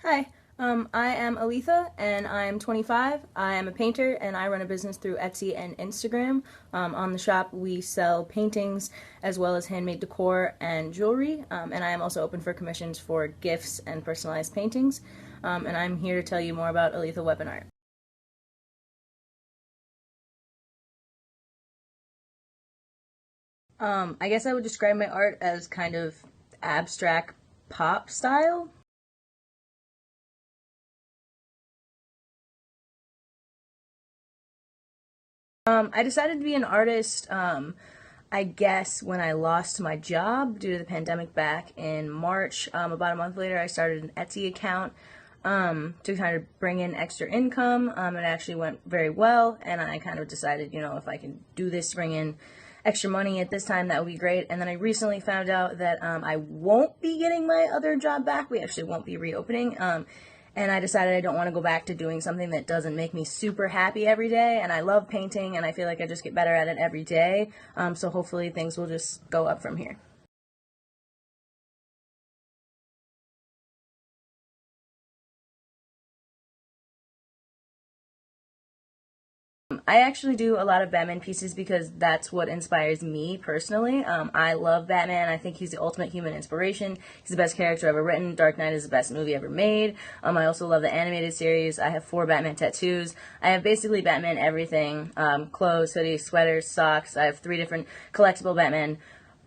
Hi, I am Aletha and I am 25. I am a painter and I run a business through Etsy and Instagram. On the shop, we sell paintings as well as handmade decor and jewelry, and I am also open for commissions for gifts and personalized paintings. And I'm here to tell you more about Alethalweaponart. I guess I would describe my art as kind of abstract pop style. I decided to be an artist, I guess, when I lost my job due to the pandemic back in March. About a month later, I started an Etsy account to kind of bring in extra income. It actually went very well, and I kind of decided, if I can do this to bring in extra money at this time, that would be great. And then I recently found out that I won't be getting my other job back. We actually won't be reopening. And I decided I don't want to go back to doing something that doesn't make me super happy every day. And I love painting, and I feel like I just get better at it every day. So hopefully things will just go up from here. I actually do a lot of Batman pieces because that's what inspires me personally. I love Batman. I think he's the ultimate human inspiration. He's the best character ever written. Dark Knight is the best movie ever made. I also love the animated series. I have 4 Batman tattoos. I have basically Batman everything. Clothes, hoodies, sweaters, socks. I have 3 different collectible Batman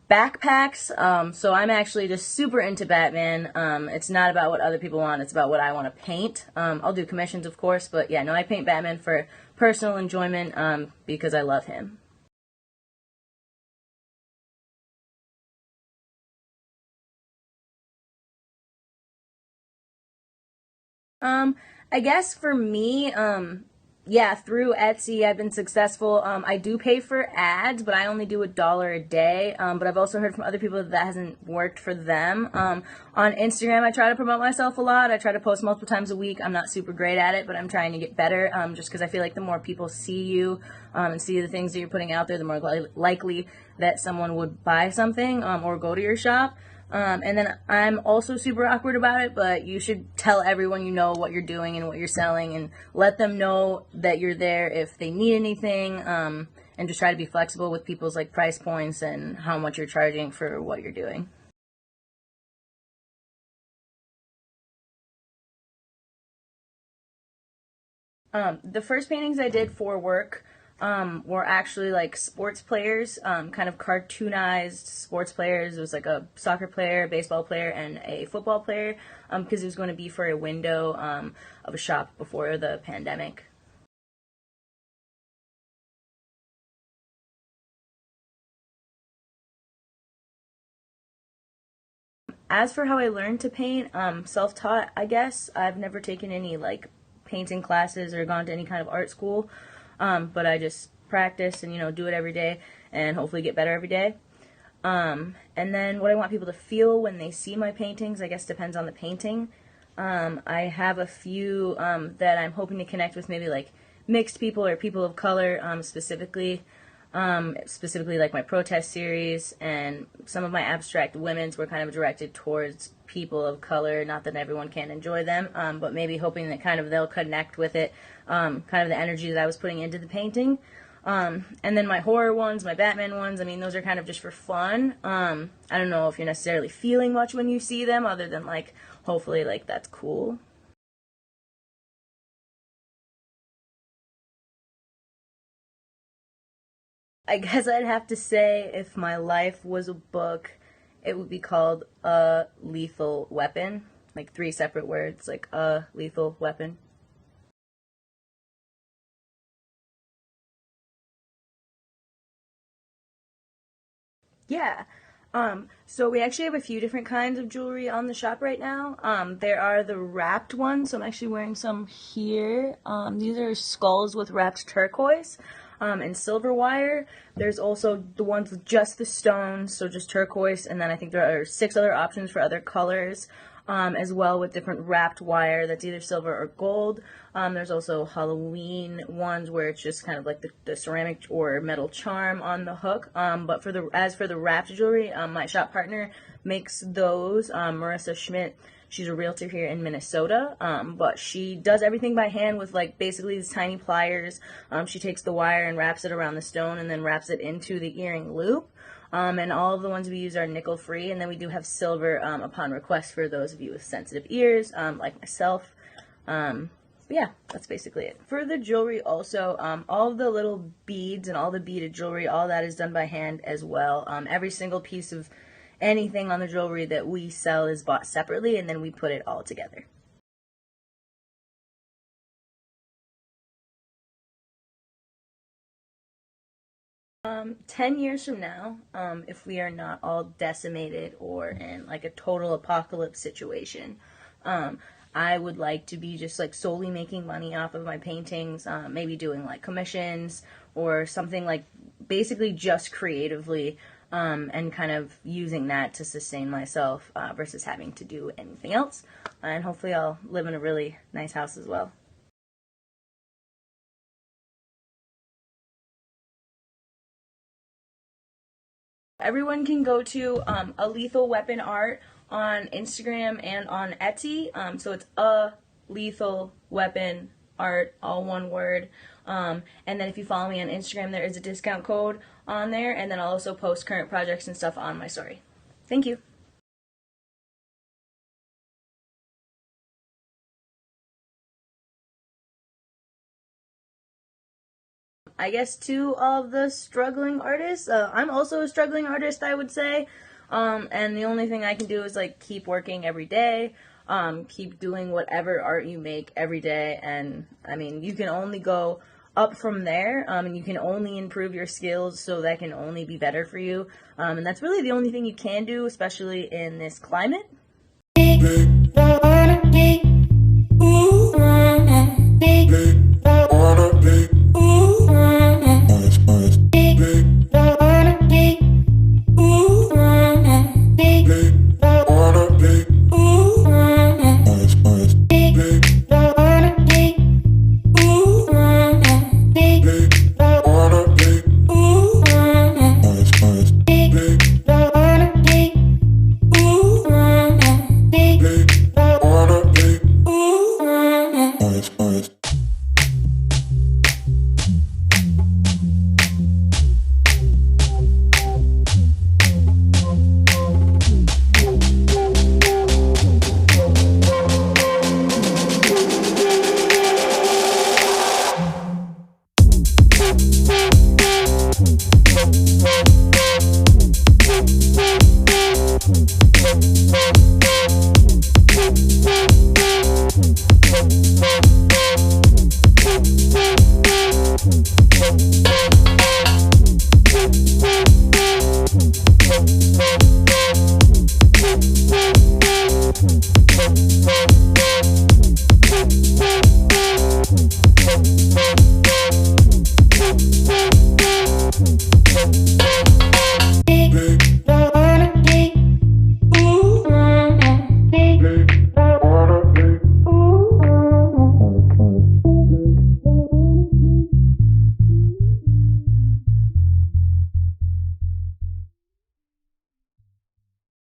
backpacks. So I'm actually just super into Batman. It's not about what other people want, it's about what I want to paint. I'll do commissions, of course, but yeah, no, I paint Batman for personal enjoyment because I love him. Um, I guess for me, yeah, through Etsy, I've been successful. I do pay for ads, but I only do $1 a day. But I've also heard from other people that that hasn't worked for them. On Instagram, I try to promote myself a lot. I try to post multiple times a week. I'm not super great at it, but I'm trying to get better. Just because I feel like the more people see you and see the things that you're putting out there, the more likely that someone would buy something or go to your shop. And then I'm also super awkward about it, but you should tell everyone you know what you're doing and what you're selling and let them know that you're there if they need anything. And just try to be flexible with people's like price points and how much you're charging for what you're doing. The first paintings I did for work were actually like sports players, kind of cartoonized sports players. It was like a soccer player, a baseball player, and a football player because it was going to be for a window of a shop before the pandemic. As for how I learned to paint, self-taught, I guess. I've never taken any like painting classes or gone to any kind of art school, but I just practice and do it every day and hopefully get better every day. And then what I want people to feel when they see my paintings, I guess depends on the painting. I have a few that I'm hoping to connect with, maybe like mixed people or people of color specifically. Specifically like my protest series and some of my abstract women's were kind of directed towards people of color. Not that everyone can enjoy them, but maybe hoping that kind of they'll connect with it, kind of the energy that I was putting into the painting. And then my horror ones, my Batman ones, I mean, those are kind of just for fun. I don't know if you're necessarily feeling much when you see them, other than like, hopefully, like, that's cool. I guess I'd have to say if my life was a book, it would be called A Lethal Weapon. Like 3 separate words, like a lethal weapon. Yeah. So we actually have a few different kinds of jewelry on the shop right now. There are the wrapped ones. So I'm actually wearing some here. These are skulls with wrapped turquoise and silver wire. There's also the ones with just the stones, so just turquoise, and then I think there are 6 other options for other colors as well with different wrapped wire that's either silver or gold. There's also Halloween ones where it's just kind of like the ceramic or metal charm on the hook. But for the as for the wrapped jewelry, my shop partner makes those. Marissa Schmidt. She's a realtor here in Minnesota, but she does everything by hand with like basically these tiny pliers. She takes the wire and wraps it around the stone and then wraps it into the earring loop. And all of the ones we use are nickel free, and then we do have silver upon request for those of you with sensitive ears, like myself. But yeah, that's basically it. For the jewelry also, all of the little beads and all the beaded jewelry, all that is done by hand as well. Every single piece of anything on the jewelry that we sell is bought separately, and then we put it all together. Um, 10 years from now, if we are not all decimated or in like a total apocalypse situation, I would like to be just like solely making money off of my paintings, maybe doing like commissions or something like basically just creatively, and kind of using that to sustain myself versus having to do anything else. And hopefully I'll live in a really nice house as well. Everyone can go to Alethalweaponart on Instagram and on Etsy. So it's a lethal weapon art, all one word. And then if you follow me on Instagram, there is a discount code on there. And then I'll also post current projects and stuff on my story. Thank you. I guess to all of the struggling artists, I'm also a struggling artist, I would say. And the only thing I can do is like keep working every day, keep doing whatever art you make every day. And I mean, you can only go up from there, and you can only improve your skills, so that can only be better for you. And that's really the only thing you can do, especially in this climate.